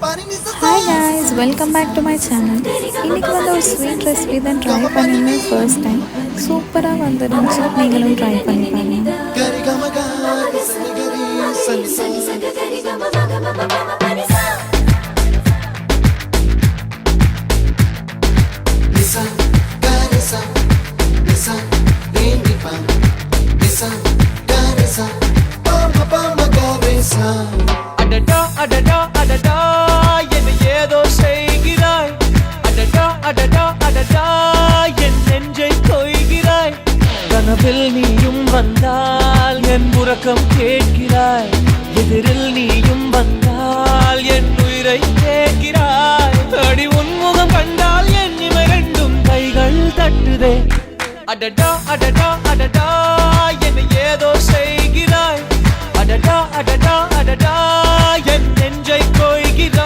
Hi guys, welcome back to my channel. இன்னைக்கு வந்து ஒரு ஸ்வீட் ரெசிபி தான் ட்ரை பண்ணிருந்தேன் ஃபர்ஸ்ட் டைம். சூப்பராக வந்துருந்துச்சு. நீங்களும் ட்ரை பண்ணி பாருங்க. அடடா அடடா அடடா என்னை ஏதோ செய்கிறாய். அடடா அடடா அடடா என் நெஞ்சை கொய்கிறாய். கனவில் நீயும் வந்தால் என் உறக்கம் கேட்கிறாய். எதிரில் நீயும் வந்தால் என் உயிரை கேட்கிறாய். அடி உன்முகம் கண்டால் என் இமை ரெண்டும் கைகள் தட்டுதே. அடடா அடடா அடடா என்னை ஏதோ செய்கிறாய். அடடா அடடா அடடா என் நெஞ்சை